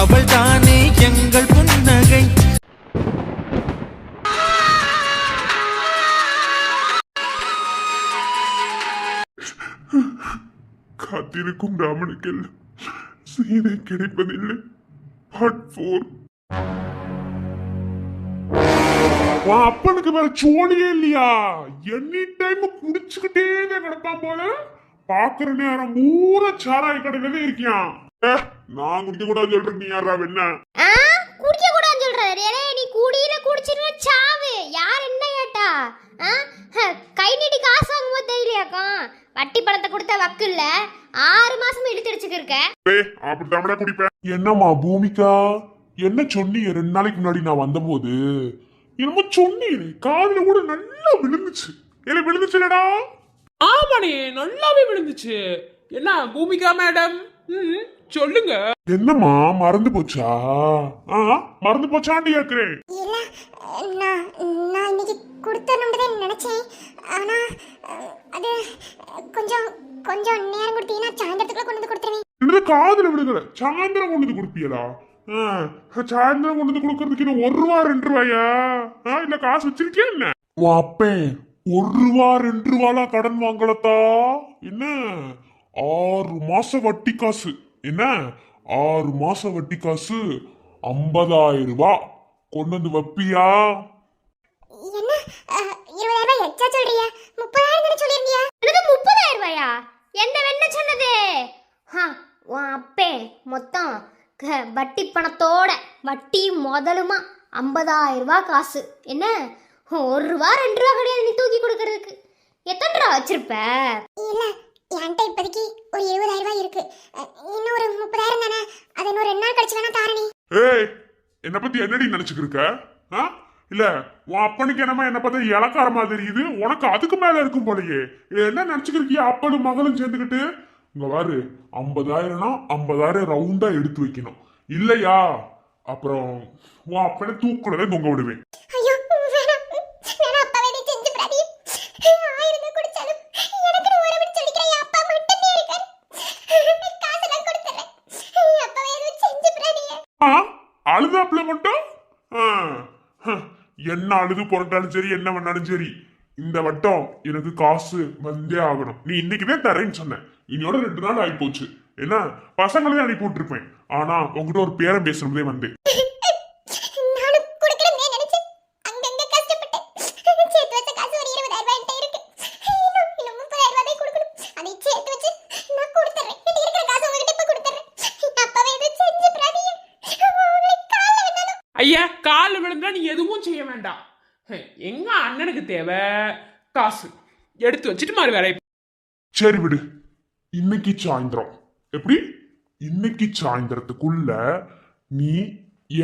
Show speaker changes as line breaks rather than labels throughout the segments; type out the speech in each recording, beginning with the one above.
அவள் தானே எங்கள் புன்னகை.
காத்திருக்கும் ராமனுக்கெல்லாம் சீதை கிடைப்பதில்லை. பார்ட் 4. அப்பனுக்கு வேற சோழியே இல்லையா? எனி டைம் குடிச்சுக்கிட்டே தான் கிடப்பான் போல. பாக்குற நேரம் பூரா சாராய கடையில இருக்கியான். நான் குடிக்க கூடாது சொல்றேன், நீ யாரா என்ன
குடிக்க கூடாதுன்னு சொல்றாரு? நீ குடியில குடிச்சிருவ சாவு. யார் என்ன கேட்டா? கை நீட்டி காசு வாங்கும்போது தெரியலையாக்கா? வட்டி பணத்தை கொடுத்தா வக்கு இல்ல, 6 மாசம் இழுத்தடிச்சுக்க இருக்க.
அப்படித்தான் குடிப்பேன். என்னம்மா பூமிகா, என்ன சொன்னீங்க 2 நாளைக்கு முன்னாடி நான் வந்த போது? என்னமோ சொன்னீங்க, காதுல கூட நல்லா விழுந்துச்சு. விழுந்துச்சுலடா?
ஆமாண்ணே, நல்லாவே விழுந்துச்சு. என்ன பூமிகா மேடம், சொல்லுங்க.
என்னம்மா மறந்து போச்சா? மறந்து போச்சாண்டி கேக்குறேன்.
இல்ல, நான் இன்னைக்கு கொடுத்தணும்னு நினைச்சேன். ஆனா அது கொஞ்சம் நேரம் கொடுத்தீங்கன்னா சாயந்தரத்துக்குள்ள கொண்டு வந்து கொடுத்துருவேன்.
என்னது காதுல விழுகல? சாயந்தரம் கொண்டு வந்து கொடுப்பீங்களா? சாயந்தரம் கொண்டு வந்து கொடுக்கறதுக்கு இன்னும் 1 ரூபா 2 ரூபாயா? இல்ல காசு வச்சிருக்கியா என்ன? அப்பே 1 ரூபா 2 ரூபாலாம் கடன் வாங்கலத்தா. என்ன 6 மாசம் வட்டி காசு? என்ன 6 மாசம் வட்டி காசு 50,000 ரூபாய் கொண்டு வந்து வைப்பியா?
என்ன 20,000 ரூபாய் எச்சா சொல்றியா? 30,000 சொல்லிருக்கியா? எனக்கு 30,000 ரூபாயா? எந்த வெண்ண சொன்னது? உன் அப்பே மொத்தம் வட்டி பணத்தோட வட்டி முதலுமா 50,000 ரூபாய் காசு. என்ன 1 ரூபா 2 ரூபா கிடையாது நீ தூக்கி கொடுக்கறதுக்கு. எத்தனை ரூபா வச்சிருப்ப? இல்ல, என்கிட்ட இப்போதைக்கு ஒரு 20,000 ரூபாய் இருக்கு. இன்னும் ஒரு 30,000 தானே, அதை இன்னும் 2 நாள் கழிச்சு வேணா தாரணி.
ஏய், என்ன பத்தி என்னடி நினைச்சுக்கிட்டு இருக்க? இல்ல உன் அப்பனுக்கு என்னமா என்ன பார்த்தா இலக்காரமா தெரியுது, உனக்கு அதுக்கு மேல இருக்கும் போலயே. என்ன நினைச்சுக்கிறியா? அப்பனும் மகளும் சேர்ந்துக்கிட்டு இங்க பாரு, 50,000னா 50,000 ரவுண்டா எடுத்து வைக்கணும். இல்லையா அப்புறம் உன் அப்பனை தூக்குறதே தொங்க விடுவேன்.
ஐயோ வேணாம், அப்பாவே நீ செஞ்சு பிராடி. 1000 குடிச்சாலும் எனக்கு ஒரு விட்டு சொல்லிக்கிறேன். அப்பா மட்டுமே இருக்காரு. காசெல்லாம் கொடுத்துறேன். அப்பாவே நீ செஞ்சு பிராடி.
அழுதாப்புல மட்டும் என்ன அழுது புரண்டாலும் சரி, என்ன பண்ணாலும் சரி, இந்த வட்டம் எனக்கு காசு வந்தே ஆகணும். நீ இன்னைக்குதான் தரேன்னு சொன்ன, இன்னையோட 2 நாள் ஆகி போச்சு. என்ன பசங்களையும் அனுப்பி விட்டுருப்பேன். ஆனா உங்ககிட்ட ஒரு பேரம் பேசணும்தே வந்தேன்.
ஐயா, கால் விழுந்தா நீ எதுவும் செய்ய வேண்டாம். எங்க அண்ணனுக்கு தேவை காசு, எடுத்து வச்சுட்டு மாறு வேலை.
சரி விடு, இன்னைக்கு சாயந்தரம் எப்படி? இன்னைக்கு சாயந்தரத்துக்குள்ள நீ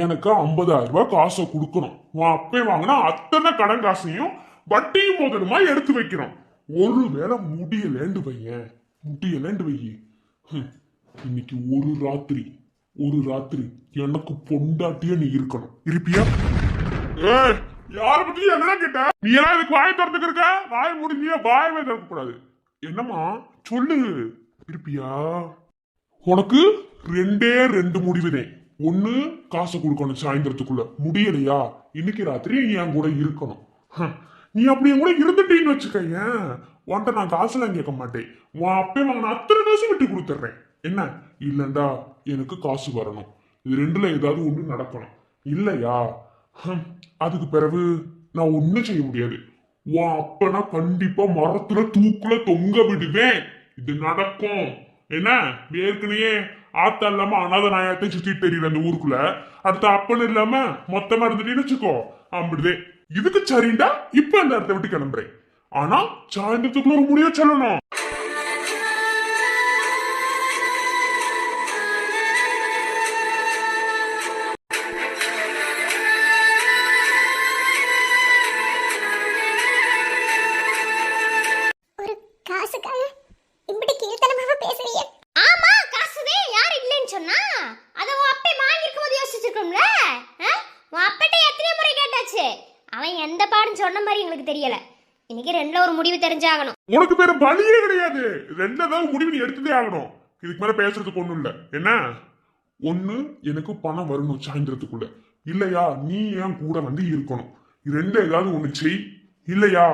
எனக்கு 50,000 ரூபாய் காசை கொடுக்கணும். உன் அப்பே வாங்கினா அத்தனை கடன் காசையும் வட்டியும் முதலுமா எடுத்து வைக்கணும். ஒருவேளை முடியலேண்டு வையன், முடியலேண்டு வையி, இன்னைக்கு ஒரு ராத்திரி எனக்கு பொண்டாட்டிய நீ இருக்கணும். இருப்பியா? யார பத்தி என்ன கேட்ட? நீ எல்லாம் இதுக்கு வாயை திறந்துக்கு இருக்க? வாய முடிஞ்சியா? வாயவே திறக்க கூடாது. என்னம்மா சொல்லு, இருப்பியா? உனக்கு 2 முடிவுதேன். 1 காசு கொடுக்கணும் சாயந்தரத்துக்குள்ள. முடியலையா? இன்னைக்கு ராத்திரி நீ என் கூட இருக்கணும். நீ அப்படி என் கூட இருந்துட்டீன்னு வச்சுக்க, உன்ட்ட நான் காசுலாம் கேட்க மாட்டேன். உன் அப்பே வாங்கின அத்தனை காசு விட்டு கொடுத்துட்றேன். என்ன இல்லண்டா, எனக்கு காசு வரணும். இது 2ல ஏதாவது ஒண்ணு நடக்கணும். இல்லையா அதுக்கு பிறகு நான் ஒண்ணும் செய்ய முடியாது. உன் அப்பனா கண்டிப்பா மரத்துல தூக்குல தொங்க விடுவேன். இது நடக்கும். என்ன ஏற்கனவே ஆத்தா இல்லாம அனாத நாயத்தை சுத்திட்டு தெரியல அந்த ஊருக்குள்ள. அடுத்த அப்பன்னு இல்லாம மொத்தமா இருந்துட்டேன்னு வச்சுக்கோ, அப்படிதே. இதுக்கு சரிண்டா, இப்ப அந்த இடத்த விட்டு கிளம்புறேன். ஆனா சாயந்தரத்துக்குள்ள ஒரு முடிவை சொல்லணும்.
சொன்ன மாதிரி எங்களுக்கு தெரியல. இன்னைக்கு 2ல ஒரு முடிவு தெரிஞ்சாகணும்.
உனக்கு வேற வழியே கிடையாது. 2ல முடிவு நீ எடுத்ததே ஆகணும். இதுக்கு மேல பேசுறதுக்கு ஒண்ணும் இல்ல. என்ன ஒண்ணு எனக்கு பணம் வரணும் சாயந்தரத்துக்குள்ள, இல்லையா நீ என் கூட வந்து இருக்கணும். ரெண்டு ஏதாவது ஒண்ணு செய். இல்லையா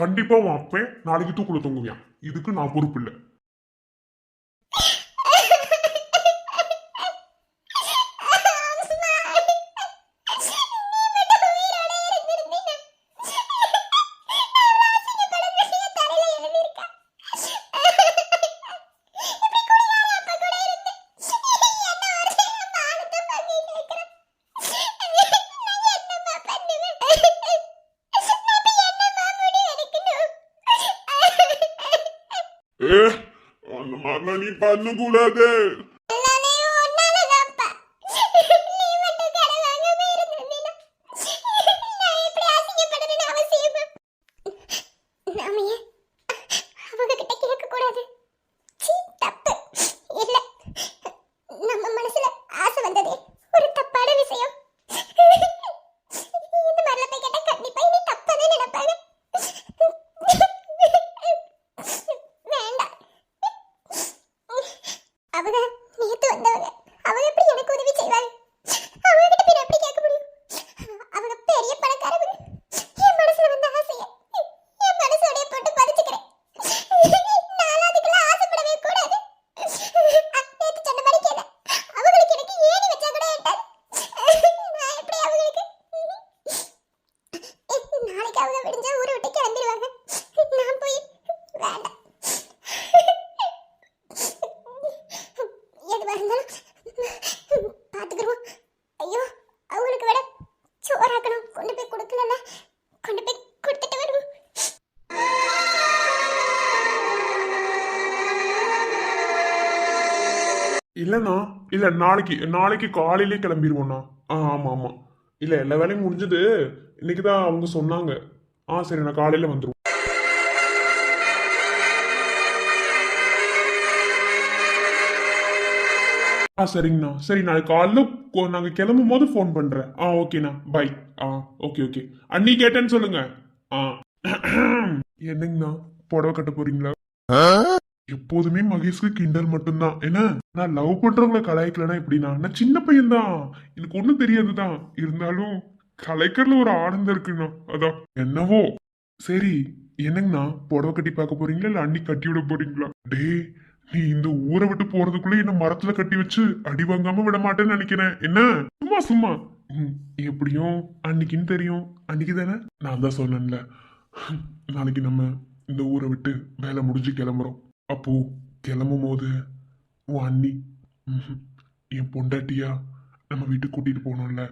கண்டிப்பா உன் அப்பன் நாளைக்கு தூக்குல தொங்குவியான். இதுக்கு நான் பொறுப்பு இல்லை. ஏ, அந்த மாதிரிலாம் நீ பண்ண கூடாது.
அவங்க நேத்து வந்தவங்க, அவங்க எப்படி எனக்கு உதவி செய்வாங்க? அவங்க கிட்ட பின்ன எப்படி கேட்க முடியும்? அவங்க பெரிய பணக்காரங்க. என் மனசுல வந்த ஆசைய என் மனசோட போட்டு பதிச்சுக்கிறேன். நான் அதுக்கெல்லாம் ஆசைப்படவே கூடாது. நேத்து சொன்ன மாதிரி கேள, அவங்களுக்கு எனக்கு ஏணி வச்சா கூட எட்டாது. நான் எப்படி அவங்களுக்கு நாளைக்கு அவங்க விடிஞ்சா ஊரை விட்டு கிளம்பிடுவாங்க. நான் போய் வேண்டாம், எதுவா இருந்தாலும் பாத்துக்கிறோம். ஐயோ, அவங்களுக்கு விட சோறாக்கணும், கொண்டு போய் கொடுக்கல, கொண்டு போய் கொடுத்துட்டு வருவோம்.
இல்லண்ணா, இல்ல நாளைக்கு காலையிலே கிளம்பிடுவோண்ணா. ஆமா ஆமா, இல்ல எல்லா வேலையும் முடிஞ்சது. இன்னைக்குதான் அவங்க சொன்னாங்க. சரி, நான் காலையில வந்துருவோம். சரிங்கண்ணா, சரி நாளைக்கு காலைல நாங்க கிளம்பும் போது ஃபோன் பண்றேன். ஓகேண்ணா, பை. Okay okay. அண்ணி கேட்டேன்னு சொல்லுங்க. என்னங்கண்ணா, புடவை கட்ட போறீங்களா? எப்போதுமே மகேஷ்க்கு கிண்டல் மட்டும்தான். என்ன, நான் லவ் பண்றவங்களை கலாய்க்கலன்னா எப்படின்னா, நான் சின்ன பையன் தான், எனக்கு ஒண்ணும் தெரியாதுதான். இருந்தாலும் கலைக்கிறதுல ஒரு ஆனந்தம் இருக்குண்ணா, அதான். என்னவோ சரி. என்னங்கண்ணா, புடவை கட்டி பார்க்க போறீங்களா இல்ல அண்ணி கட்டி விட போறீங்களா? டேய், நீ இந்த ஊரை விட்டு போறதுக்குள்ள என்ன மரத்துல கட்டி வச்சு அடி வாங்காம விட மாட்டேன்னு நினைக்கிறேன். என்ன, சும்மா சும்மா. எப்படியும் அன்னைக்குன்னு தெரியும். அன்னைக்கு தானே நான் தான் சொன்னேன்ல, நாளைக்கு நம்ம இந்த ஊரை விட்டு வேலை முடிஞ்சு கிளம்புறோம். அப்போ கிளம்பும் போது உன் அண்ணி என் பொண்டாட்டியா நம்ம வீட்டுக்கு கூட்டிட்டு போனோம்ல,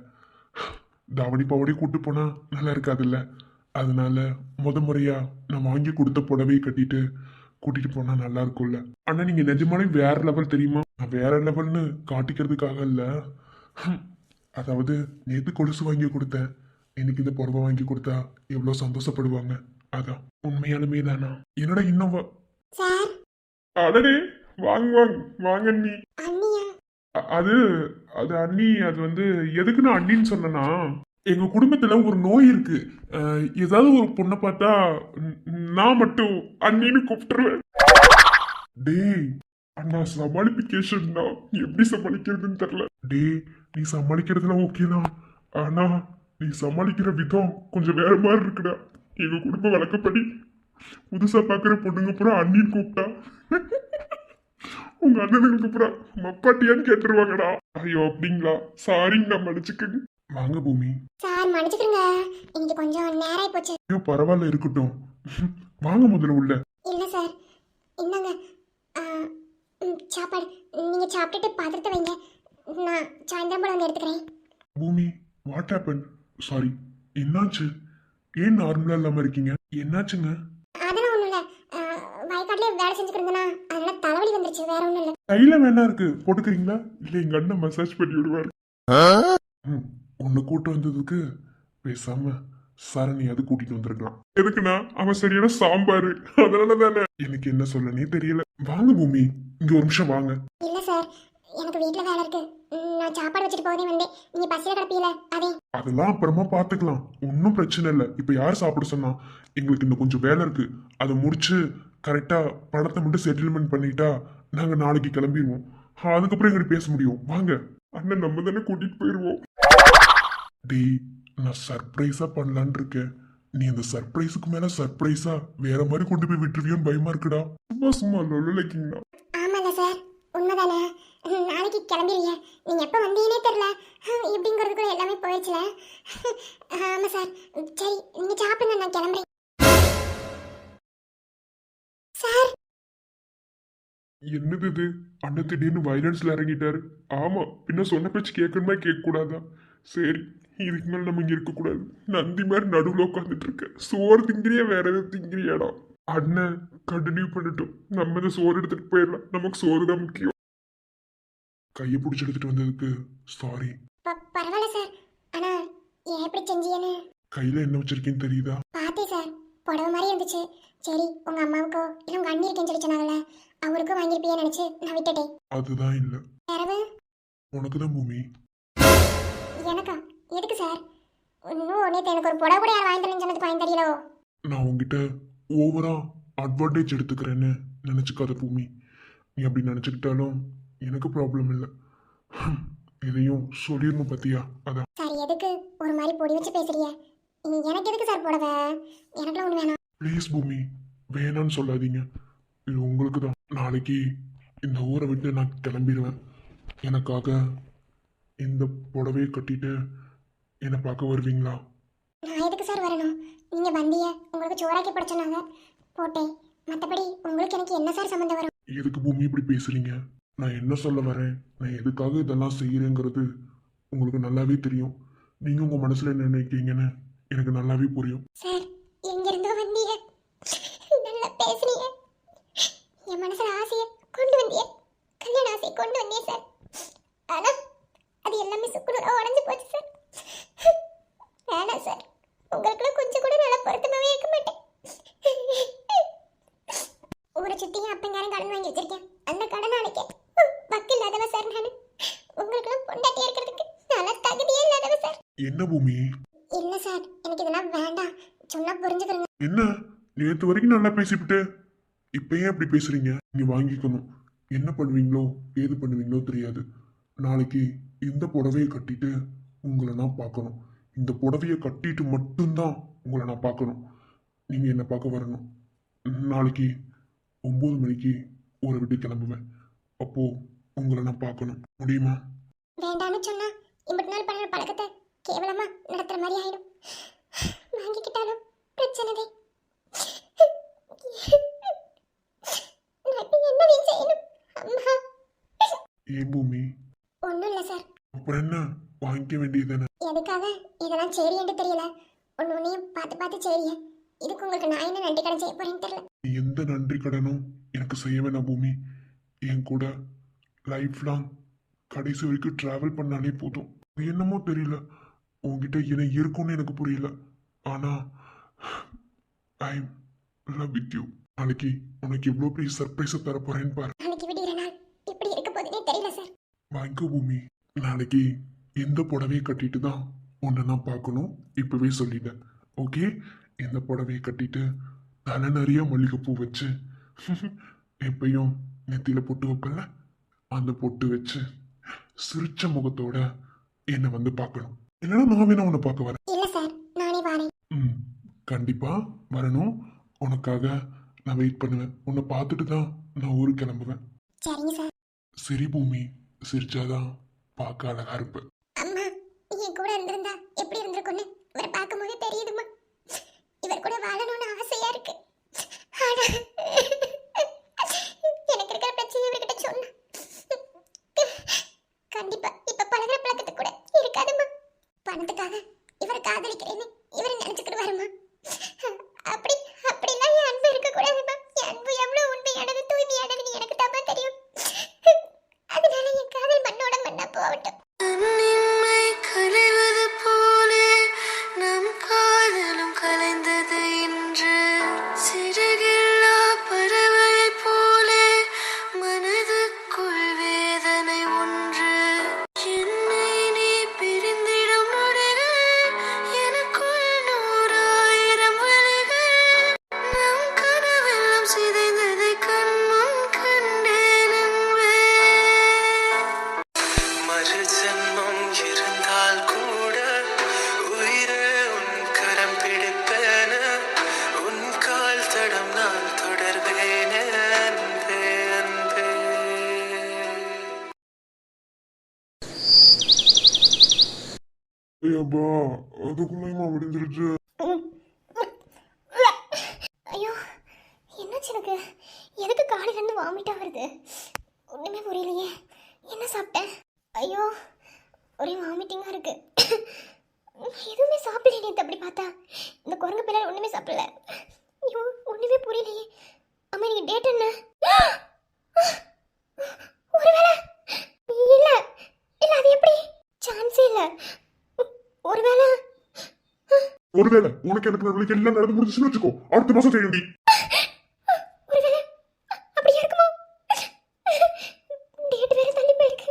தாவணி பாவடி கூட்டு போனா நல்லா இருக்காதுல்ல. அதனால முறையா நான் வாங்கி கொடுத்த புடவையை கட்டிட்டு கூட்டிட்டு போனா நல்லா இருக்கும்ல. ஆனா நீங்க நிஜமாலே வேற லெவல் தெரியுமா? நான் வேற லெவல்னு காட்டிக்கிறதுக்காக இல்ல. அதாவது நேத்து கொலுசு வாங்கி கொடுத்தேன், எனக்கு இந்த புடவை வாங்கி கொடுத்தா எவ்வளவு சந்தோஷப்படுவாங்க. அதான் உண்மையாலுமே தானா? என்னடா இன்னும்
சார்,
அடடே, வாங்க வாங்க வாங்க அண்ணி.
அண்ணியா?
அது அது அண்ணி, அது வந்து எதுக்கு நான் அண்ணின்னு சொன்னேன்னா, எங்க குடும்பத்துல ஒரு நோய் இருக்கு. ஏதாவது ஒரு பொண்ணை பார்த்தா நான் மட்டும் அண்ணின்னு கூப்பிட்டுருவேன். டேய், அண்ணா சமாளிபிகேஷன் தான், எப்படி சமாளிக்கிறதுன்னு தெரியல. டேய், நீ சமாளிக்கிறதுலாம் ஓகே தான், ஆனா நீ சமாளிக்கிற விதம் கொஞ்சம் வேற மாதிரி இருக்குடா. எங்க குடும்ப வழக்கப்படி புதுசா பாக்குற பொண்ணுங்க பூரா அண்ணின்னு கூப்பிட்டா உங்க அண்ணனுக்கு பூரா மப்பாட்டியான்னு கேட்டுருவாங்கடா. ஐயோ அப்படிங்களா? சாரிங்கண்ணா, மன்னிச்சுக்கங்க. வாங்க பூமி.
சார் மன்னிச்சுக்கிறங்க, இன்னைக்கு கொஞ்சம் நேராய் போச்சு.
ஐயோ பரவாயில்ல, இருக்கட்டும். வாங்க முதல்ல உள்ள.
இல்ல சார், இந்தாங்க சாப்பாடு. நீங்க சாப்பிட்டுட்டு பாத்திரத்தை வைங்க, நான் சாயந்தரம் போல வந்து எடுத்துக்கிறேன்.
பூமி, வாட் ஹேப்பன்? சாரி, என்னாச்சு? ஏன் நார்மலா இல்லாம இருக்கீங்க? என்னாச்சுங்க?
அதெல்லாம் ஒண்ணும் இல்ல, வயக்காட்டுல வேலை செஞ்சுட்டு இருந்தேனா, அதனால தலைவலி வந்துருச்சு, வேற ஒண்ணும் இல்ல.
கையில வேணா இருக்கு, போட்டுக்கிறீங்களா? இல்ல எங்க அண்ணன் மசாஜ் பண்ணி விடுவாரு. உன்னை கூட்டு வந்ததுக்கு பேசாம சரணி அது கூட்டிட்டு வந்திருக்கலாம். எதுக்குன்னா அவன் சரியான சாம்பாரு, அதனால தானே. எனக்கு என்ன சொல்லனே தெரியல. வாங்க பூமி, இங்க ஒரு நிமிஷம் வாங்க.
இல்ல சார், எனக்கு வீட்ல வேலை இருக்கு, நான் சாப்பாடு வச்சுட்டு போதே வந்தேன். நீங்க பசியில கிடப்பீல, அதே.
அதெல்லாம் அப்புறமா பாத்துக்கலாம், ஒன்னும் பிரச்சனை இல்ல. இப்ப யார் சாப்பிட சொன்னா? எங்களுக்கு இன்னும் கொஞ்சம் வேலை இருக்கு, அதை முடிச்சு கரெக்டா பணத்தை மட்டும் செட்டில்மெண்ட் பண்ணிட்டா நாங்க நாளைக்கு கிளம்பிடுவோம். அதுக்கப்புறம் எங்களுக்கு பேச முடியும். வாங்க. அண்ணன் நம்ம தானே கூட்டிட்டு போயிருவோம். டேய், நான் சர்ப்ரைஸா பண்ணலான்னு இருக்கேன். நீ அந்த சர்ப்ரைஸுக்கு மேல சர்ப்ரைஸா வேற மாதிரி கொண்டு போய் விட்டுருவியோன்னு பயமா இருக்குடா. சும்மா சும்மா லொல்லுலைக்கிங்கண்ணா.
ஆமால சார், உண்மைதானே. நாளைக்கு கிளம்பிடுங்க. நீங்க எப்ப வந்தீங்கன்னே தெரியல. இப்படிங்கிறது கூட எல்லாமே போயிடுச்சுல. ஆமா சார். சரி, நீங்க சாப்பிடுங்க, நான் கிளம்புறேன். சார்,
என்னது இது? அண்ணன் திடீர்னு வயலன்ஸ்ல இறங்கிட்டாரு. ஆமா, பின்ன சொன்ன பேச்சு கேட்கணுமா கேட்க கூடாதா? சரி, இதுக்கு மேல நம்ம இங்க இருக்க கூடாது. நந்தி மாதிரி நடுவுல உட்காந்துட்டு இருக்க. சோறு திங்கிறியா வேற எதாவது திங்கிறியாடா? அண்ணன் கண்டினியூ பண்ணிட்டோம். நம்ம இந்த சோறு எடுத்துட்டு போயிடலாம். நமக்கு சோறு தான் முக்கியம். கையை பிடிச்சி எடுத்துட்டு வந்ததுக்கு சாரி.
பரவாயில்ல சார். ஆனா ஏன் எப்படி செஞ்சீங்கன்னு
கையில என்ன வச்சிருக்கேன்னு தெரியுதா?
பார்த்தேன் சார். புடவை மாதிரி இருந்துச்சு. சரி, உங்க அம்மாவுக்கோ இல்லை உங்க அண்ணி இருக்கேன்னு சொல்லி சொன்னாங்கல்ல, அவருக்கும் வாங்கியிருப்பீங்கன்னு நினைச்சு நான் விட்டுட்டேன்.
அதுதான் இல்ல,
தரவு
உனக்கு தான் பூமி.
எனக்கா? எதுக்கு சார்? இன்னும் நேற்று எனக்கு ஒரு புடவை கூட யார் வாங்கி தரேன்னு சொன்னதுக்கு வாங்கி தெரியலோ.
நான் உங்ககிட்ட ஓவரா அட்வான்டேஜ் எடுத்துக்கிறேன்னு நினைச்சுக்காத பூமி. நீ அப்படி நினைச்சுக்கிட்டாலும் எனக்கு ப்ராப்ளம் இல்லை. இதையும் சொல்லிடணும் பத்தியா? அதான்.
சார், எதுக்கு ஒரு மாதிரி பொடி வச்சு பேசுறீங்க? எனக்கு எதுக்கு சார் புடவை? எனக்குலாம் ஒன்று வேணாம்.
ப்ளீஸ் பூமி, வேணான்னு சொல்லாதீங்க. இது உங்களுக்கு தான். நாளைக்கு இந்த ஊரை விட்டு நான் கிளம்பிடுவேன். எனக்காக இந்த புடவையை கட்டிட்டு என்னை பார்க்க வருவீங்களா?
நான் எதுக்கு சார் வரணும்? நீங்க வந்தீங்க, உங்களுக்கு சோறாக்கி போட சொன்னாங்க, போட்டேன். மற்றபடி உங்களுக்கு எனக்கு என்ன சார் சம்மந்தம் வரும்?
எதுக்கு பூமி இப்படி பேசுறீங்க? நான் என்ன சொல்ல வரேன், நான் எதுக்காக இதெல்லாம் செய்கிறேங்கிறது உங்களுக்கு நல்லாவே தெரியும். நீங்கள் உங்கள் மனசில் என்ன நினைக்கிறீங்கன்னு எனக்கு நல்லாவே புரியும்.
சார், எங்கிருந்தோ வந்தீங்க, நல்லா பேசுறீங்க, என் மனசுல ஆசையை கொண்டு வந்தீங்க, கல்யாண ஆசையை கொண்டு வந்தீங்க சார். ஆனா அது எல்லாமே சுக்குநூறா உடஞ்சு போச்சு சார். வேணாம் சார், உங்களுக்குலாம் கொஞ்சம் கூட நல்லா பொருத்தமாவே இருக்க மாட்டேன். ஊரை சுற்றியும் அப்பங்காரன் கடன் வாங்கி வச்சிருக்கேன். அந்த கடன் அடைக்க வக்கு இல்லாதவ சார் நான். உங்களுக்குலாம் பொண்டாட்டியா இருக்கிறதுக்கு நல்லா தகுதியே இல்லாதவ சார்.
என்ன பூமி?
இல்ல சார், எனக்கு இதெல்லாம் வேண்டாம். சொன்னா புரிஞ்சுக்கிறேங்க.
என்ன நேற்று வரைக்கும் நல்லா பேசிவிட்டு இப்போ ஏன் அப்படி பேசுறீங்க? நீங்க வாங்கிக்கணும். என்ன பண்ணுவீங்களோ ஏது பண்ணுவீங்களோ தெரியாது. நாளைக்கு இந்த புடவையை கட்டிட்டு உங்களை நான் பார்க்கணும். இந்த புடவையை கட்டிட்டு மட்டும்தான் உங்களை நான் பார்க்கணும். நீங்கள் என்னை பார்க்க வரணும். நாளைக்கு 9 மணிக்கு ஊரை விட்டு கிளம்புவேன். அப்போ உங்களை நான் பார்க்கணும். முடியுமா?
வேண்டான்னு சொன்னா இம்பட்டு நாள் பண்ணுற பழக்கத்தை கேவலமா நடத்துற மாதிரி ஆயிடும். வாங்கிக்கிட்டாலும் பிரச்சனை. என்ன செய்யணும் அம்மா?
ஏன் பூமி?
ஒன்றும் இல்லை சார்.
அப்புறம் என்ன, வாங்கிக்க வேண்டியதுதானே?
எதுக்காக இதெல்லாம் சரி என்று தெரியல. ஒன்றையும் பார்த்து பார்த்து சரியா. இதுக்கு உங்களுக்கு நான் என்ன நன்றி கடன் செய்ய போறேன்னு தெரியல.
எந்த நன்றி கடனும் எனக்கு செய்ய வேணாம் பூமி. என் கூட லைஃப் லாங் கடைசி வரைக்கும் டிராவல் பண்ணாலே போதும். அது என்னமோ தெரியல, உங்ககிட்ட என்ன இருக்கும்னு எனக்கு புரியல. ஆனா ஐ லவ் வித் யூ. நாளைக்கு உனக்கு எவ்வளோ பெரிய சர்ப்ரைஸை தர போறேன்னு பாரு.
நாளைக்கு விடுகிற நாள் எப்படி இருக்க போதுன்னே தெரியல சார்.
வாங்கிக்கோ பூமி. நாளைக்கு எந்த புடவையை கட்டிட்டு தான் உன்னை நான் பார்க்கணும் இப்பவே சொல்லிட்டேன். ஓகே? இந்த புடவையை கட்டிட்டு தலை நிறைய மல்லிகைப்பூ வச்சு எப்பயும் நெத்தியில பொட்டு வைப்பல, அந்த பொட்டு வச்சு சிரிச்ச முகத்தோட என்னை வந்து பார்க்கணும். இல்லைன்னா நான் வேணா உன்னை பார்க்க வரேன்.
இல்ல சார், நானே வரேன்.
கண்டிப்பா வரணும். உனக்காக நான் வெயிட் பண்ணுவேன். உன்னை பார்த்துட்டு தான் நான் ஊருக்கு கிளம்புவேன்.
சரிங்க சார்.
சரி பூமி, சிரிச்சாதான் பார்க்க அழகா இருப்பேன்.
அம்மா, என் கூட இருந்திருந்தா எப்படி இருந்திருக்கும்னு இவரை பார்க்கும்போது தெரியுதுமா. இவர் கூட வாழணும்னு ஆசையா இருக்கு. ஆனா எனக்கு இருக்கிற பிரச்சனை இவர்கிட்ட சொன்னா கண்டிப்பா இப்ப பழகிற பழக்கத்துக்கு கூட இருக்காதுமா. பணத்துக்காக இவரை காதலிக்கிறேன்னு இவரை நினைச்சுக்கிட்டு வருமா? அப்படி அப்படிலாம் என் அன்பு இருக்க கூடாதுமா. என் அன்பு எவ்வளவு உண்மையானது தூய்மையானதுன்னு எனக்கு தான் தெரியும். அதனால என் காதல் மண்ணோட மண்ணா போகட்டும்.
அன்னின்மை கலைவது போலே நம் காதலும் கலைந்தது இன்று. சிறகில்லா பறவையைப் போலே மனதுக்குள் வேதனை ஒன்று. என்னை நீ பிரிந்திடும் நொடிகள் எனக்குள் 100,000 வலிகள். நம் கனவெல்லாம் சிதைந்ததை கண்முன் கண்டேன் அன்பே. மறுஜ
ஏப்பா அதுக்குள்ளேயுமா முடிஞ்சிருச்சு?
ஐயோ என்னாச்சு எனக்கு? எதுக்கு காலையில இருந்து வாமிட்டா வருது? ஒண்ணுமே புரியலையே. என்ன சாப்பிட்டேன்? ஐயோ ஒரே வாமிட்டிங்கா இருக்கு. எதுவுமே சாப்பிடல நேத்து. அப்படி பார்த்தா இந்த குரங்கு பிள்ளை ஒண்ணுமே சாப்பிடல. ஐயோ ஒண்ணுமே புரியலையே. அம்மா நீங்க டேட் என்ன? ஒருவேளை இல்ல இல்ல அது எப்படி? சான்ஸே இல்ல. ஒருவேளை
உனக்கு எனக்கு நடுவுல எல்லாம் நடந்து முடிஞ்சுன்னு வச்சுக்கோ. அடுத்த மாசம் செய்யண்டி.
ஒருவேளை அப்படியே இருக்குமோ? டேட் வேற தள்ளி போயிருக்கு.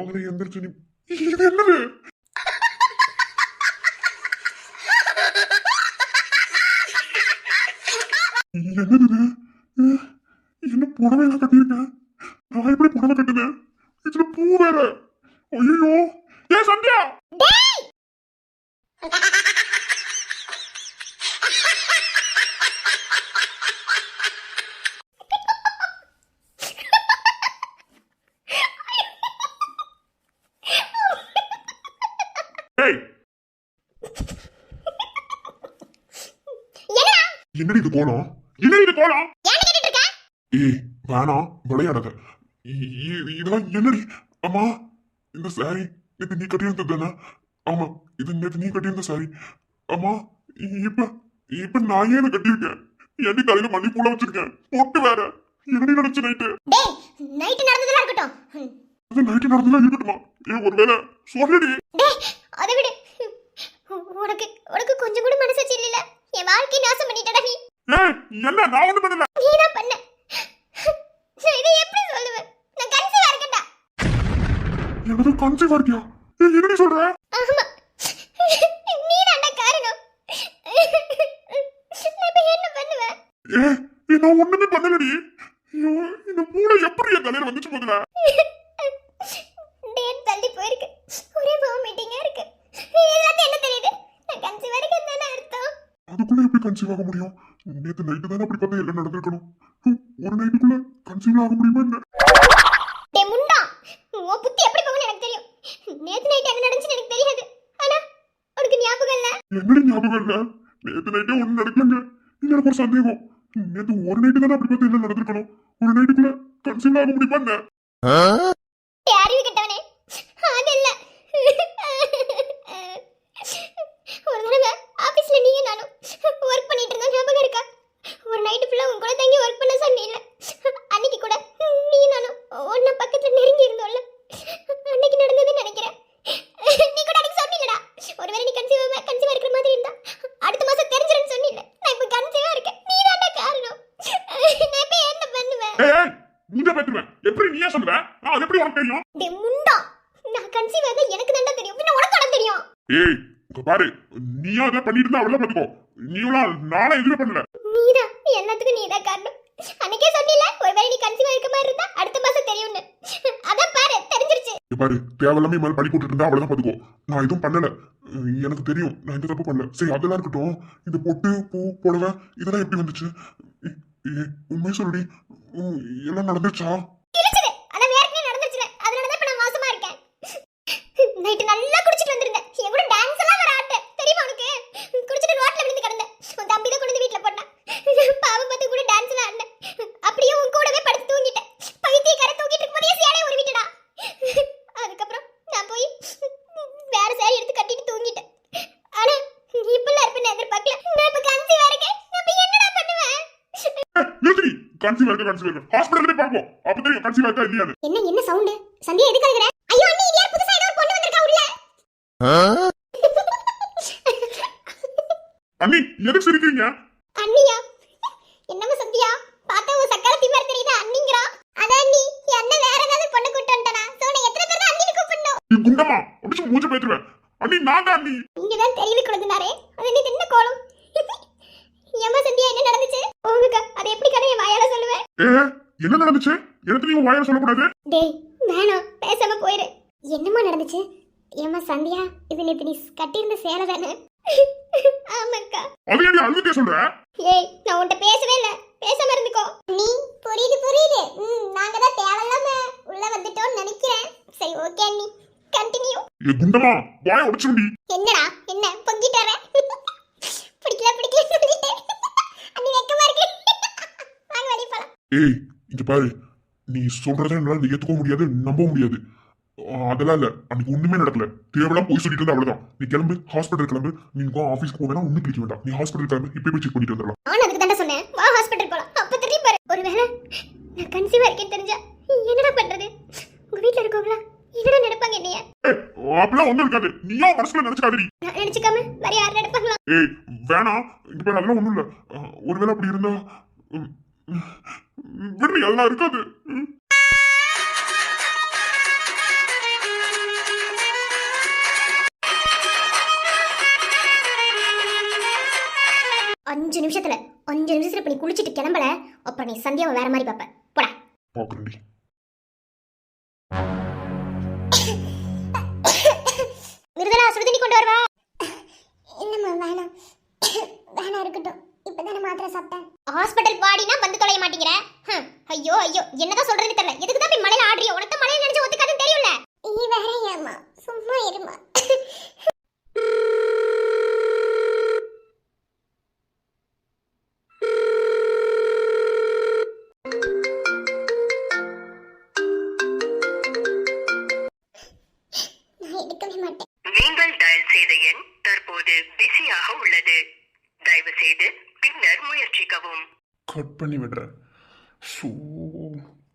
உங்களை எந்திரிச்சு நீ இது என்னது? என்னது இது? என்ன புடவை எல்லாம் கட்டியிருக்கேன்? நான் எப்படி புடவை கட்டுனேன்? இதுல பூ வேற. ஐயோ ஏன் சந்தியா? என்னடி இது கோலம்? என்னடி இது கோலம்? ஏய் வேணாம் விளையாடாத. இதெல்லாம் என்னடி? அம்மா இந்த சாரி நேத்து நீ கட்டியிருந்தது தானே? ஆமா இது நேத்து நீ கட்டியிருந்த சாரி. அம்மா இப்ப இப்ப நான் ஏன் இதை கட்டியிருக்கேன்? ஏன்டி தலையில மல்லி பூல வச்சிருக்கேன்? பொட்டு வேற. என்னடி நடந்துச்சு நைட்டு?
நைட் நடந்ததெல்லாம் இருக்கட்டும்.
அது நைட்டு நடந்ததெல்லாம் இருக்கட்டுமா? ஒருவேளை சொல்லுடி.
அதை விடு. உனக்கு உனக்கு கொஞ்சம் கூட மனசாட்சி இல்ல. என் வாழ்க்கை நாசம் பண்ணிட்டடா நீ.
என்ன நான் ஒண்ணு பண்ணல.
நீதான் பண்ண. நான் இதை எப்படி சொல்லுவேன்? நான் கன்சீவா இருக்கேன்டா.
என்னது கன்சீவா இருக்கியா? என்னடி சொல்ற?
ஆமா நீதான்டா காரணம். நான் இப்ப என்ன பண்ணுவேன்?
நான் ஒண்ணுமே பண்ணலடி. ஐயோ இந்த பூனை எப்படி என் தலையில வந்துச்சு போதுல?
டேட் தள்ளி போயிருக்கு. ஒரே வாமிட்டிங்கா இருக்கு. எல்லாத்தையும் என்ன தெரியுது? நான் கன்சீவா இருக்கேன்னு தானே அர்த்தம்.
அதுக்குள்ள எப்படி கன்சீவ் ஆக முடியும்? நேத்து நைட்டு தானே அப்படி பார்த்தா எல்லாம் நடந்திருக்கணும். ஒரு நைட்டுக்குள்ள கன்சீவ் ஆக முடியுமா என்ன?
டேய் முண்டா, உன் புத்தி எப்படி போகும்னு எனக்கு தெரியும். நேத்து நைட் என்ன நடந்துச்சுன்னு எனக்கு தெரியாது. ஆனா உனக்கு ஞாபகம் இல்ல?
என்னடி ஞாபகம் இல்ல? நேத்து நைட்டே ஒண்ணு நடக்கலங்க. எனக்கு ஒரு சந்தேகம். நேத்து ஒரு நைட்டு தானே அப்படி பார்த்து எல்லாம் நடந்திருக்கணும். ஒரு நைட்டுக்குள்ள கன்சீவ் ஆக முடியுமா என்ன?
டேய் அறிவு கெட்டவனே, அது இல்ல. ஒரு தடவை ஆபீஸ்ல நீங்க நானும் ஒர்க் பண்ணிட்டு இருந்தோம், ஞாபகம் இருக்கா? ஒரு நைட்டு ஃபுல்லா உன் கூட தங்கி ஒர்க் பண்ண சொன்னீங்க. அன்னைக்கு கூட நீ நானும் ஒன்ன பக்கத்துல நெருங்கி இருந்தோம்ல. அன்னைக்கு நடந்ததுன்னு நினைக்கிறேன். நீ கூட அன்னைக்கு சொன்னீங்கடா, ஒருவேளை நீ கன்சீவா இருக்கிற மாதிரி இருந்தா அடுத்த மாசம் தெரிஞ்சிருன்னு சொன்னீங்க. நான் இப்ப கன்சீவா இருக்கேன். நீ தான்டா காரணம். நான் இப்ப என்ன பண்ணுவேன்?
நீங்க பேத்துவேன். எப்படி நீயே சொல்லுவ? அது எப்படி உனக்கு தெரியும்?
டேய் முண்டா, நான் கன்சீவா இருந்தா எனக்கு தான்டா தெரியும். பின்ன உனக்கு என்ன தெரியும்?
ஏய் இங்க பாரு, நீயா அதை பண்ணிட்டு இருந்தா அவள பாத்துக்கோ. நீலாம் நாளை எதுவும் பண்ணல.
நீதான் எல்லாத்துக்கும் நீதான் காரணம். அன்னைக்கே சொன்னீல, ஒருவேளை நீ கன்சீவா இருக்க மாதிரி இருந்தா அடுத்த மாசம் தெரியும்னு. அதான் பாரு தெரிஞ்சிருச்சு.
பாரு தேவையில்லாம மேல படி போட்டுட்டு இருந்தா அவ்வளவுதான் பாத்துக்கோ. நான் எதுவும் பண்ணல. எனக்கு தெரியும் நான் எந்த தப்பு பண்ணல. சரி அதெல்லாம் இருக்கட்டும். இந்த பொட்டு பூ புடவை இதெல்லாம் எப்படி வந்துச்சு? உண்மை சொல்லுடி, எல்லாம் நடந்துச்சா?
கிழிச்சது. ஆனா வேறக்கே நடந்துச்சுல. அதனால தான் இப்ப நான் மாசமா இருக்கேன். நைட் நல்லா குடிச்சிட்டு வந்திருந்தேன். என் கூட டான்ஸ் எல்லாம் வர ஆட்ட. தெரியுமா உனக்கு? குடிச்சிட்டு ரோட்ல விழுந்து கிடந்தேன். உன் தம்பி தான் கொண்டு வீட்ல போட்டான். பாவம் பார்த்து கூட டான்ஸ் எல்லாம் ஆடினேன். அப்படியே உன் கூடவே படுத்து தூங்கிட்டேன். பைத்தியக்கார தூங்கிட்டு இருக்கும்போதே சேலையை ஒரு விட்டுடா. அதுக்கப்புறம் நான் போய் வேற சேலை எடுத்து கட்டிட்டு தூங்கிட்டேன். ஆனா நீ இப்பெல்லாம் இருப்பேன்னு எதிர்பார்க்கல. நான் இப்ப கன்சீவா இருக்கேன். நான் இப்ப என்னடா பண்ணுவேன்?
நிறுத்தி. கன்சீவ் இருக்க ஹாஸ்பிடல்ல பாப்போம். அப்ப தெரியும் கன்சீவ் இருக்கா இல்லையா?
என்ன சவுண்ட்? சந்தியா எதுக்கு அழுகுற? ஐயோ அண்ணி, இது யார் புதுசா ஏதோ ஒரு பொண்ணு வந்திருக்கா உள்ள?
அண்ணி எதுக்கு சிரிக்கிறீங்க?
அண்ணியா? என்னம்மா சந்தியா, பார்த்தா உன் சக்கர திமிர் தெரியுதா? அண்ணிங்கறா. அதான் அண்ணி, என்ன வேற ஏதாவது பொண்ணு கூட்டி வந்தனா? சோ நான் எத்தனை பேர் அண்ணின்னு கூப்பிடணும்?
நீ குண்டமா அப்படிச்சு மூஞ்ச பேத்துறேன். அண்ணி நான் தான் அண்ணி.
நீங்க தான் தெரிவி கொடுத்தனாரே. அது நீ என்ன கோலம்? ஏமா சந்தியா என்ன நடந்துச்சு? உங்களுக்கு அது எப்படி கதை என் வாயால சொல்லுவேன்?
என்ன நடந்துச்சு? எனக்கு நீ வாயால சொல்ல கூடாது.
டேய் வேணாம், பேசாம போயிரு. என்னம்மா நடந்துச்சு? ஏமா சந்தியா, இது நேத்து நீ கட்டியிருந்த சேலை தானே? ஆமாக்கா.
அது என்ன அழுதுட்டே சொல்ற?
ஏய் நான் உன்கிட்ட பேசவே இல்ல. பேசாம இருந்துக்கோ. நீ புரியுது. நாங்க தான் தேவையில்லாம உள்ள வந்துட்டோம்னு நினைக்கிறேன். சரி ஓகே அண்ணி, கண்டினியூ.
ஏ குண்டமா வாய உடைச்சுடி.
என்னடா என்ன பொங்கிட்டு வர? பிடிக்கல சொல்லிட்டே. அண்ணி வெக்கமா இருக்கு. வாங்க வெளிய போலாம்.
ஏய் இங்க பாரு, நீ சொல்றத என்னால ஏத்துக்க முடியாது, நம்ப முடியாது. அதெல்லாம் இல்ல, அன்னைக்கு ஒண்ணுமே நடக்கல. தேவையெல்லாம் போய் சொல்லிட்டு இருந்தா அவ்வளவுதான். நீ கிளம்பு, ஹாஸ்பிட்டல் கிளம்பு. நீ ஆபீஸ்க்கு போக வேணாம், ஒண்ணும் பிடிக்க வேண்டாம். நீ ஹாஸ்பிட்டல் கிளம்பு, இப்ப போய் செக் பண்ணிட்டு வந்துடலாம்.
நான் அதுக்கு தானே சொன்னேன், வா ஹாஸ்பிட்டல் போலாம். அப்ப திரும்பி பாரு. ஒருவேளை நான் கன்சீவா இருக்கேன்னு தெரிஞ்சா என்னடா பண்றது? உங்க வீட்ல இருக்கவங்களா என்னடா நினைப்பாங்க என்னைய?
அப்படிலாம் ஒண்ணும் இருக்காது, நீயா மனசுல நினைச்சுக்காதடி.
நான் நினைச்சுக்காம வேற யார் நினைப்பாங்களா?
ஏய் வேணாம், இங்க பாரு அதெல்லாம் ஒண்ணும் இல்ல. ஒருவேளை அப்படி இருந்தா விடு, அதெல்லாம் இருக்காது.
அஞ்சு நிமிஷத்துல இப்ப நீ குளிச்சிட்டு கிளம்பல, அப்புறம் நீ சந்தியாவை வேற மாதிரி பாப்ப. போடா.
பாக்குறேன்டி.
மிருதலா சுடுதண்ணி கொண்டு வரவா? இல்லம்மா வேணாம். வேணா இருக்கட்டும், இப்பதானே மாத்திரை சாப்பிட்டேன். ஹாஸ்பிட்டல் வாடினா வந்து தொலைய மாட்டேங்கிற. ஐயோ என்னதான் சொல்றதுன்னு தெரியல. எதுக்கு தான் இப்படி மலையில ஆடுறியோ? உனக்கு மலையில நினைச்சு ஒத்துக்காதுன்னு தெரியும்ல. நீ வேற ஏமா, சும்மா இருமா.
நீங்கள் டயல் செய்த எண் தற்போது பிஸியாக உள்ளது. தயவு செய்து பின்னர் முயற்சிக்கவும்.
கட் பண்ணி விடுறேன். ஸோ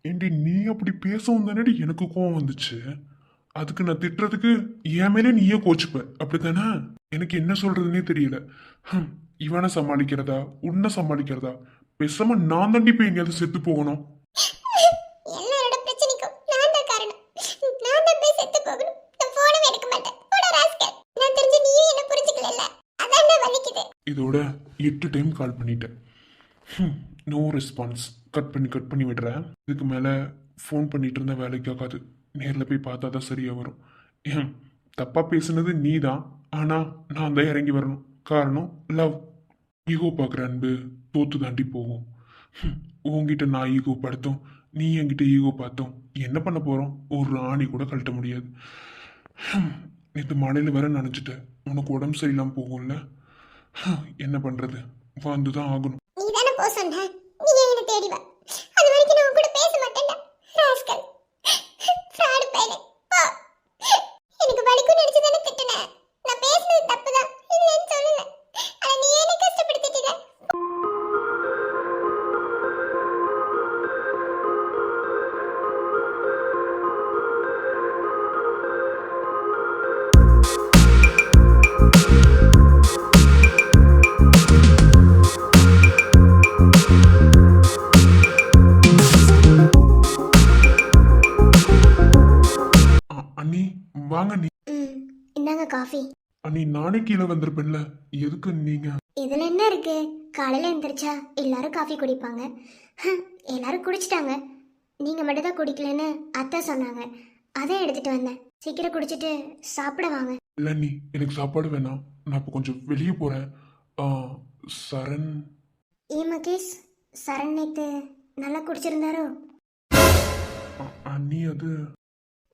ஏண்டி நீ அப்படி பேசவும் தானடி எனக்கு கோவம் வந்துச்சு. அதுக்கு நான் திட்டுறதுக்கு என் மேலே நீயே கோச்சுப்ப, அப்படித்தானே? எனக்கு என்ன சொல்றதுன்னே தெரியல. இவனை சமாளிக்கிறதா உன்னை சமாளிக்கிறதா? பேசாம நான் தாண்டி போய் எங்கேயாவது செத்து போகணும்.
எல்லாரோட பிரச்சனைக்கும் நான் தான் காரணம். நான் தான் போய் செத்து போகணும். நான் போனவே எடுக்க மாட்டேன். போடா ராஸ்கல். நான் தெரிஞ்ச நீயும் என்ன புரிஞ்சுக்கல. அதான் என்ன வலிக்குது.
இதோட 8 டைம் கால் பண்ணிட்டேன். No response. கட் பண்ணி விடுறேன். இதுக்கு மேலே ஃபோன் பண்ணிட்டு இருந்த வேலைக்கு ஆகாது. நேரில் போய் பார்த்தா தான் சரியாக வரும். தப்பாக பேசுனது நீ தான், ஆனால் நான் தான் இறங்கி வரணும். காரணம் லவ். ஈகோ பார்க்குற அன்பு தோத்து தாண்டி போகும். உங்ககிட்ட நான் ஈகோ படுத்தோம், நீ என்கிட்ட ஈகோ பார்த்தோம். என்ன பண்ண போகிறோம்? ஒரு ஆணி கூட கழட்ட முடியாது. நேற்று மழையில் வேற நினச்சிட்டேன். உனக்கு உடம்பு சரியில்லாமல் போகும்ல. என்ன பண்ணுறது? வந்து தான் ஆகணும்.
நீ தானே போ சொன்ன. நீ என்ன தேடி வா. அது வரைக்கும் நான் கூட பேச மாட்டேன்டா. ராஸ்கல். ஃப்ராட் பையனே. போ. எனக்கு வலிக்கும் நினைச்சு தானே திட்டுன. நான் பேசுனது தப்புதான். இல்லன்னு சொல்லல. ஆனா நீ என்ன கஷ்டப்படுத்திட்டீங்க.
அண்ணி வாங்க. நீ
இந்தாங்க காஃபி.
அண்ணி நானே கீழே வந்திருப்பேன்ல, எதுக்கு நீங்க?
இதுல என்ன இருக்கு? காலையில எந்திரிச்சா எல்லாரும் காஃபி குடிப்பாங்க. எல்லாரும் குடிச்சிட்டாங்க. நீங்க மட்டும் தான் குடிக்கலன்னு அத்தை சொன்னாங்க. அதை எடுத்துட்டு வந்தேன். சீக்கிரம் குடிச்சிட்டு சாப்பிட வாங்க.
இல்ல நீ எனக்கு சாப்பாடு வேணாம், நான் இப்போ கொஞ்சம் வெளியே போறேன். சரண்.
மகேஷ், சரண் நேத்து நல்லா குடிச்சிருந்தாரோ?
அண்ணி அது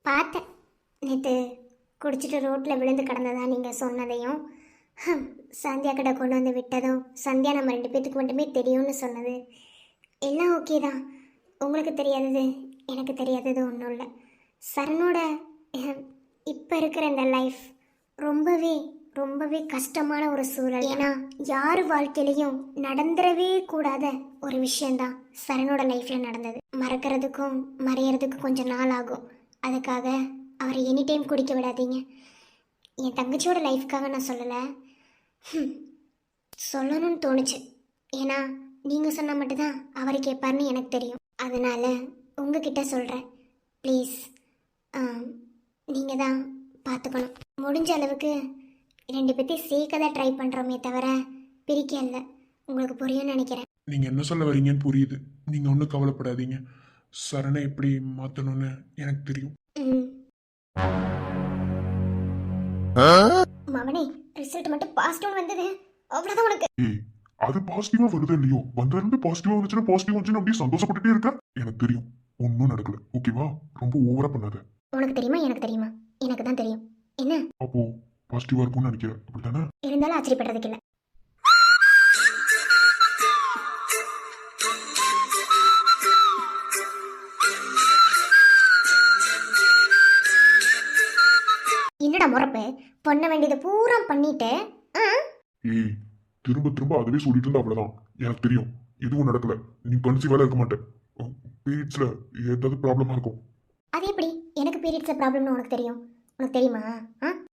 பார்த்தேன். நேற்று குடிச்சிட்டு ரோட்டில் விழுந்து கிடந்ததா நீங்கள் சொன்னதையும், சந்தியா கிட்ட கொண்டு வந்து விட்டதும், சந்தியா நம்ம 2 பேத்துக்கு மட்டுமே தெரியும்னு சொன்னது எல்லாம் ஓகே தான். உங்களுக்கு தெரியாதது எனக்கு தெரியாதது ஒன்றும் இல்லை. சரணோட இப்போ இருக்கிற இந்த லைஃப் ரொம்பவே கஷ்டமான ஒரு சூழல். ஏன்னா யார் வாழ்க்கையிலையும் நடந்துடவே கூடாத ஒரு விஷயந்தான் சரணோட லைஃப்பில் நடந்தது. மறக்கிறதுக்கும் மறையறதுக்கும் கொஞ்சம் நாள் ஆகும். அதுக்காக அவரை எனி டைம் குடிக்க விடாதீங்க. என் தங்கச்சியோட லைஃப்காக நான் சொல்லலை, சொல்லணும்னு தோணுச்சு. ஏன்னா நீங்கள் சொன்னால் மட்டும்தான் அவர் கேட்பார்னு எனக்கு தெரியும். அதனால் உங்ககிட்ட சொல்கிறேன், ப்ளீஸ் நீங்கள் தான் பார்த்துக்கணும். முடிஞ்ச அளவுக்கு 2 பேர்த்தையும் சேர்க்க தான் ட்ரை பண்ணுறோமே தவிர பிரிக்க இல்லை. உங்களுக்கு புரியும்னு நினைக்கிறேன்.
நீங்க என்ன சொல்ல வரீங்கன்னு புரியுது. நீங்க ஒன்றும் கவலைப்படாதீங்க. சரணை எப்படி மாற்றணும்னு எனக்கு தெரியும்.
மவனே, ரிசல்ட் மட்டும் பாசிட்டிவ் வந்தது, அவ்வளோதான் உனக்கு.
ஏய் அது பாசிட்டிவா வருது இல்லையோ, வந்ததுலேருந்து பாசிட்டிவா வந்துச்சுன்னா பாசிட்டிவ் வந்துச்சுன்னு அப்படியே சந்தோஷப்பட்டுட்டே இருக்க. எனக்கு தெரியும் ஒன்றும் நடக்கல, ஓகேவா? ரொம்ப ஓவரா பண்ணாத.
உனக்கு தெரியுமா எனக்கு தெரியுமா? எனக்கு தான் தெரியும். என்ன
அப்போ பாசிட்டிவா இருக்கும்னு நினைக்கிறேன், அப்படித்தானே?
இருந்தாலும் ஆச்சரியப்படுறதுக்கு இல்லை. என்னடா முறப்பு, பண்ண வேண்டியதை பூரா பண்ணிட்டு
ஏய், திரும்ப திரும்ப அதுவே சொல்லிட்டு இருந்தா அவ்வளவுதான். எனக்கு தெரியும் எதுவும் நடக்கல, நீ கன்சீவால இருக்க மாட்டேன். பீரியட்ஸ்ல ஏதாவது ப்ராப்ளமா இருக்கும்.
அது எப்படி எனக்கு பீரியட்ஸ்ல ப்ராப்ளம்னு உனக்கு தெரியும்? உனக்கு தெரியுமா?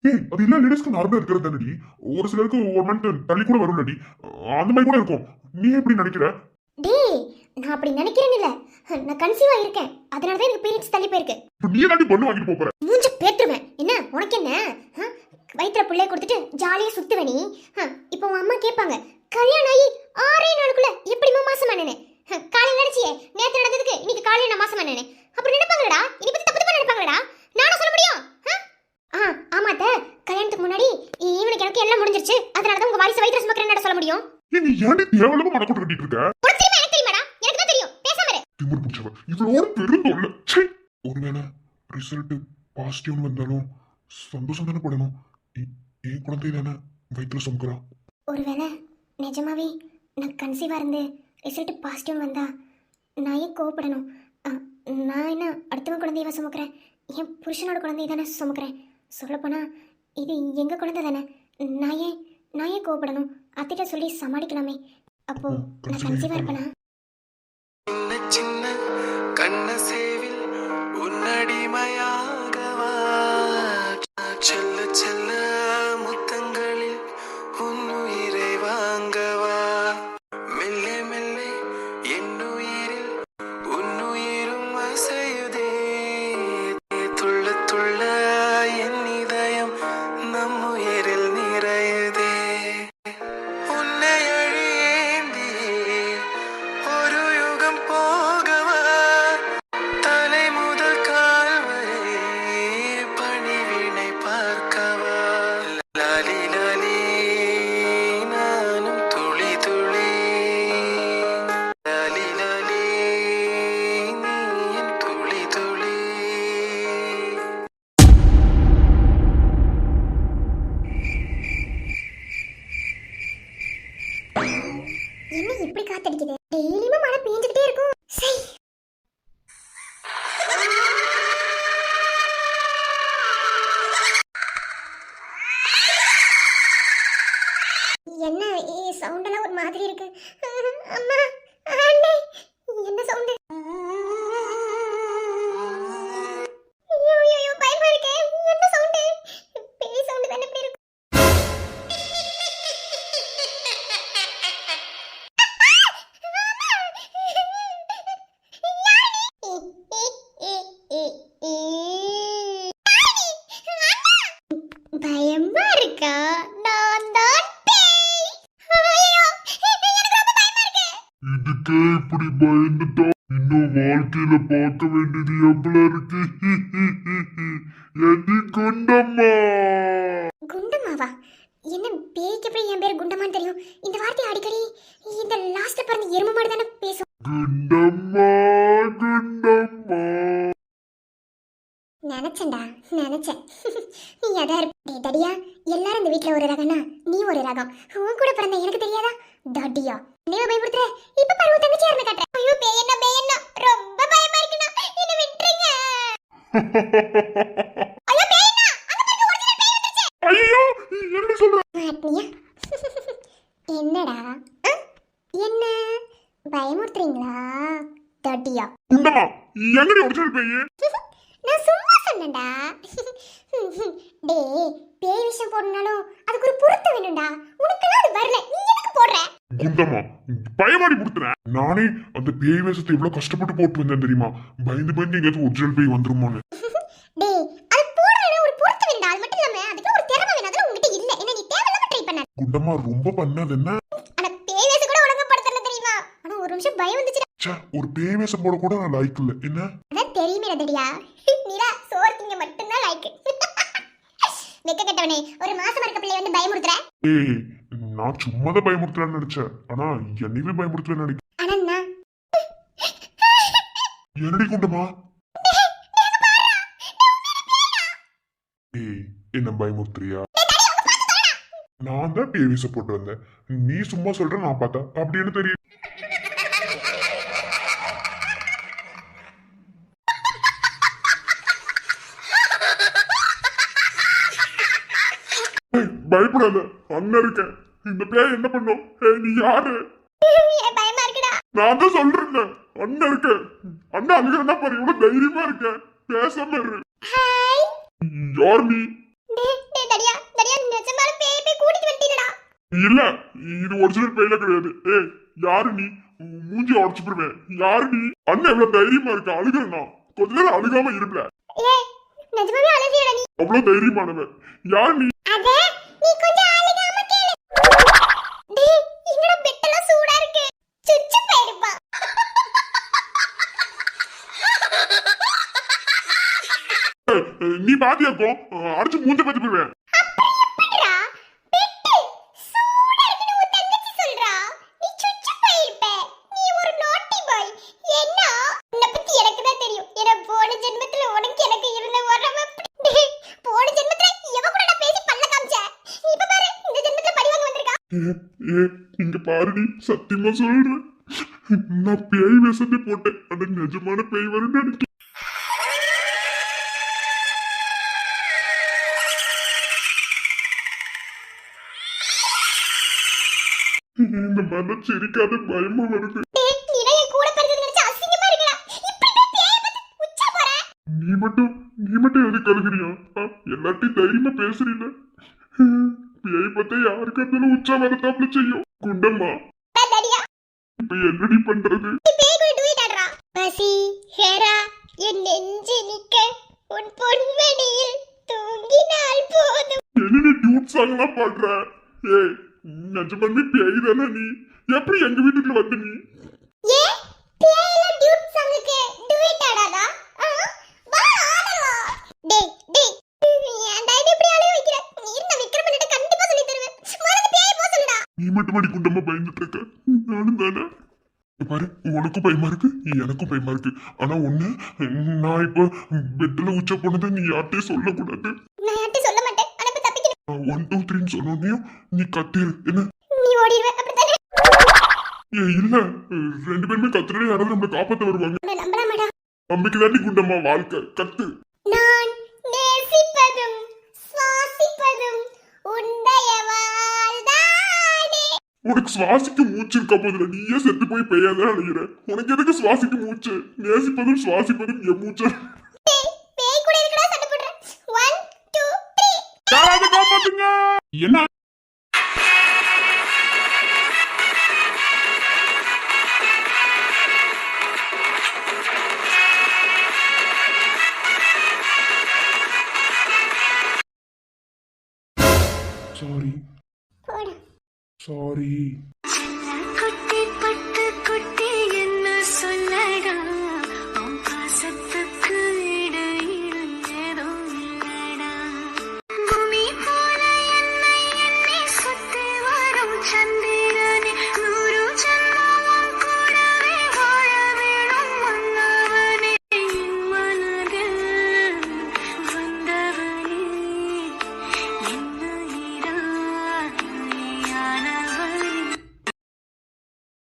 ஏய், அது எல்லா லேடிஸ்க்கும் நார்மலா இருக்கிறது தானடி. ஒரு சிலருக்கு ஒரு மந்த் தள்ளி கூட வரும்லடி, அந்த மாதிரி கூட இருக்கும். நீ எப்படி நினைக்கிற?
டேய், நான் அப்படி நினைக்கிறேன்னு இல்ல, நான் கன்சீவா இருக்கேன், அதனால தான் எனக்கு பீரியட்ஸ் தள்ளி போயிருக்கு.
இப்ப நீ எல்லாத்தையும் பண்ணு வாங்கிட்டு போற.
மூஞ்ச பேத்துருவேன். என்ன உனக்கு என்ன? வயிற்றுல பிள்ளை கொடுத்துட்டு ஜாலியா சுத்துவே நீ. இப்போ உன் அம்மா கேட்பாங்க, கல்யாணம் ஆகி 6 நாளுக்குள்ள எப்படிமா மாசமானேன்னு. காலையில நினைச்சியே நேத்து நடந்ததுக்கு இன்னைக்கு காலையில நான் மாசமானேன்னு அப்படி நினைப்பாங்களடா. இனி பத்தி தப்பு தப்பா நினைப்பாங்களடா. நானும் சொல்ல முடியும்? ஆமாத்த, கல்யாணத்துக்கு முன்னாடி இவனுக்கு எனக்கு எல்லாம் முடிஞ்சிருச்சு, அதனால தான் உங்க வாரிசு வயிற்றுல சுமக்கிறேன்னு சொல்ல முடியும்.
ஏய், நீ ஏன்டி தேவலமா மனக்கோட்டை கட்டிட்டு இருக்க?
உனக்கு தெரியுமா? எனக்கு தெரியுமாடா? எனக்கு தான் தெரியும், பேசாம இரு.
திமிரு பிடிச்சவ, இவளோட பெருந்தொல்ல. ச்சே, ஒருவேளை ரிசல்ட் பாசிட்டிவ்னு வந்தாலும் சந்தோஷம் தானே படணும். என் குழந்தை தானே வயிற்றுல சுமக்கிறா.
ஒருவேளை நிஜமாவே நான் கன்சீவா இருந்து ரிசல்ட் பாசிட்டிவ் வந்தா நான் ஏன் கோவப்படணும்? நான் என்ன அடுத்தவன் குழந்தையவா சுமக்கிறேன்? என் புருஷனோட குழந்தைய தானே சுமக்கிறேன். சொல்லப்போனா இது எங்க குழந்தை தானே. நான் ஏன் கோவப்படணும்? அத்திட்ட சொல்லி சமாளிக்கலாமே. அப்போ நான் கன்சீவா இருப்பேனா?
சின்ன சின்ன கண்ண சேவில் உன்னடிமையாகவா, செல்ல செல்ல முத்தங்களில் உன்னுயிரை வாங்கவா, மெல்ல மெல்ல என்னுயிரில் உன்னுயிரும் அசையுதே, துள்ள துள்ள என் இதயம் நம்முயிரில் நிறையுதே, உன்னை அழியேந்தியே ஒரு யுகம் போகவா, தலை முதல் கால் வரை பணிவினை பார்க்கவா, லாலி லாலி நானும் துளி துளி, லாலி லாலி நீ என் துளி துளி.
என்ன இப்படி காத்தடிக்குது? டெய்லியுமே மழை பெஞ்சுக்கிட்டே இருக்கும். சை, என்ன சவுண்ட் எல்லாம் ஒரு மாதிரி இருக்கு. அம்மா, அண்ணே, என்ன சவுண்ட்? ஐயோ ஐயோ, பயமா இருக்கே. என்ன சவுண்ட்? பேய் சவுண்ட் தானே இப்படி இருக்கு. பயமா இருக்கா? நான் தான் பேய். ஐயோ, எனக்கு ரொம்ப பயமா இருக்கு.
இதுக்கே இப்படி பயந்துட்டா இன்னும் வாழ்க்கையில பார்க்க வேண்டியது எவ்வளவு இருக்கு. எதி குண்டம்மா.
குண்டம்மாவா? என்ன பேய்க்கு எப்படி என் பேர் குண்டம்மான்னு தெரியும்? இந்த வார்த்தை அடிக்கடி இந்த லாஸ்ட்ல பிறந்த எருமை மாடு தானே பேசும்.
குண்டம்மா குண்டம்மா.
நினைச்சேன்டா, நினைச்சேன். நீ எதா இருப்பே தடியா. எல்லாரும் இந்த வீட்டுல ஒரு ரகம்னா நீ ஒரு ரகம். உன் கூட பிறந்த எனக்கு தெரியாதா தடியா? நீ பயப்படுத்துற. இப்ப பருவ தங்கச்சி யாருன்னு காட்டுற. ஐயோ பேயண்ணா, பேயண்ணா, ரொம்ப பயமா இருக்குண்ணா, என்ன விட்டுருங்க. ஐயோ பேயண்ணா, அங்க பாருங்க, ஒரிஜினல் பேய் வந்துருச்சு.
ஐயோ, என்ன சொல்ற?
மாட்டினியா? என்னடா என்ன பயமுறுத்துறீங்களா தடியா?
குண்டம்மா, எங்கடி ஒரிஜினல் பேய்?
நான் சும்மா சொன்னேன்டா. டேய், பேய் விஷயம் போடனாலும் அதுக்கு ஒரு பொருத்தம் வேணும்டா. உனக்கெல்லாம் அது வரல, நீ எதுக்கு போடுற?
குண்டம்மா, பயமாடி கொடுத்துறேன். நானே அந்த பேய் வேஷத்தை எவ்வளவு கஷ்டப்பட்டு போட்டு வந்தேன் தெரியுமா? பயந்து பயந்து எங்கேயாவது ஒரிஜினல் பேய் வந்துருமான்னு.
டேய், அது போடுறனா ஒரு பொருத்தம் வேணும்டா. அது மட்டும் இல்லாம அதுக்கு ஒரு திறமை வேணும். அதெல்லாம் உன்கிட்ட இல்ல. என்ன நீ தேவையில்லாம ட்ரை பண்ண.
குண்டம்மா, ரொம்ப பண்ணது என்ன?
ஆனா பேய் வேஷம் கூட ஒழுங்கப்படுத்தல தெரியுமா? ஆனா ஒரு நிமிஷம் பயம் வந்துச்சு.
ச்சே, ஒரு பேய் வேஷம் போட கூட நான் லைக் இல்ல. என்ன?
அதான் தெரியுமே தடியா. நீலா சோறு திங்க மட்டும் தான் லைக். வெக்க கட்டவனே, ஒரு மாசம் இருக்க பிள்ளை வந்து பயமுறுத்துற.
ஏய், நான் சும்மாதான் பயமுறுத்தலான்னு நினைச்சேன். ஆனா என்னையவே பயமுறுத்தலன்னு நினைக்கிறேன்.
ஆனா நான்
என்னடி குண்டம்மா? ஏய் என்ன பயமுறுத்துறியா? நான் தான் பேவிச போட்டு வந்தேன். நீ சும்மா சொல்ற, நான் பார்த்தா அப்படின்னு தெரியும். ஏய், பயப்படாத, அண்ணன் இருக்கேன். இந்த பேய் என்ன பண்ணும்? ஏய், நீ யாரு?
எனக்கு பயமா இருக்குடா.
நான் தான் சொல்றேன், அண்ணன் இருக்கேன். அண்ணன் அழுகிறா பாரு, இவ்வளவு தைரியமா இருக்கேன். பேசாம இரு.
ஹாய்.
யார் நீ?
டேய் தடியா நிஜமாலே பேய் கூட்டிட்டு வந்துட்டீடா.
இல்ல, இது ஒரிஜினல் பேய்ல கிடையாது. ஏய், யாரு நீ? மூஞ்சி உடச்சு போடுவேன். யாரு நீ? அண்ணன் எவ்வளவு தைரியமா இருக்க, அழுகிறனா? கொஞ்ச நேரம் அழுகாம இருப்பல.
ஏய் நிஜமாவே அழகியடா நீ.
அவ்வளவு தைரியமானவன். யாரு நீ?
அத நீ கொஞ்சம் அழுகாம கேளு. டேய் இங்கட பெட்டெல்லாம் சூடா இருக்கு. சுச்சு போயிருப்பா.
ஏய், நீ பாத்தியாக்கோ? அடிச்சு மூஞ்ச பத்தி போடுவேன்.
எப்படிடா பெட்டு சூடா இருக்குன்னு உன் தங்கச்சி சொல்றா. நீ சுச்சு போயிருப்ப. நீ ஒரு நாட்டி பாய். என்ன உன்னை பத்தி எனக்கு தான் தெரியும். ஏன்னா போன ஜென்மத்துல உனக்கு எனக்கு இருந்த உறவு. டேய் போன ஜென்மத்துல எவ கூட நான் பேசி பல்ல காமிச்ச. இப்ப பாரு இந்த ஜென்மத்துல பழி வாங்க வந்திருக்கா.
இங்க பாருடி, சத்தியமா சொல்றேன், நான் பேய் வேஷத்தை போட்டேன். அந்த நிஜமான பேய் வரும்னு நினைக்கிறேன். இந்த மாதிரிலாம் சிரிக்காத, பயமா வருது.
டேய் நீ என் கூட பிறந்தது நினைச்சு அசிங்கமா இருக்குடா. இப்படி போய் பேய பத்தி உச்சா போற.
நீ மட்டும் எதுக்கு அழுகிறியா? எல்லாத்தையும் தைரியமா பேசுறீல. பேய் பார்த்தா யாருக்கு இருந்தாலும் உச்சா வரத்தாப்புல செய்யும். குண்டம்மா,
தடியா
இப்ப என்னடி பண்றது?
பேய் கூட டூயிட் ஆடுறா. பசி ஹேரா என் நெஞ்சு நிக்க உன் பொன்வெளியில் தூங்கினால் போதும்.
என்ன டியூட் சாங் எல்லாம் பாடுற? ஏய், நிஜமாலுமே பேய் தானே நீ? எப்படி எங்க வீட்டுக்குள்ள வந்து நீ?
ஏ பேயெல்லாம் டியூட் சாங்குக்கு டூயிட் ஆடாதா? வா ஆடலாம். டேய் ஏன்டா இப்படி அலைய வைக்கிற? நீ இந்த விக்ரமனிட்ட கண்டிப்பா சொல்லி தருவேன். முதல்ல பேய் போ சொல்லுடா.
நீ மட்டும் அடி குண்டமா பயந்துட்டு இருக்க, நானும் தானே. இங்க பாரு, உனக்கும் பயமா இருக்கு, எனக்கும் பயமா இருக்கு. ஆனா ஒண்ணு, நான் இப்போ பெட்ல உச்ச போனதை நீ யார்கிட்டயும் சொல்லக்கூடாது.
நான் யார்கிட்ட சொல்ல மாட்டேன். ஆனா இப்ப தப்பிக்கணும்.
1 2 3 சொன்னோன்னையும் நீ கத்திரு. என்ன?
நீ ஓடிடுவே அப்படித்தானே?
இல்ல, 2 பேருமே கத்துறே, யாராவது நம்மளை காப்பாத்த வருவாங்க.
உன்னை நம்பலாமாடா?
நம்பிக்கை தாண்டி குண்டம்மா வாழ்க்கை. கத்து.
நான் நேசிப்பதும் சுவாசிப்பதும் உன்னைய வாழ்தானே.
உனக்கு சுவாசிக்க மூச்சு இருக்கா போதுல, நீயே செத்து போய் பெய்யாதான் அழைகிற. உனக்கு எதுக்கு சுவாசிக்க மூச்சு? நேசிப்பதும் சுவாசிப்பதும் என் மூச்சு.
பேய் கூட இருக்கடா சண்டை போடுற. 1 2 3.
யாராவது காப்பாத்துங்க. என்ன? சாரி.
போடா.
சாரி.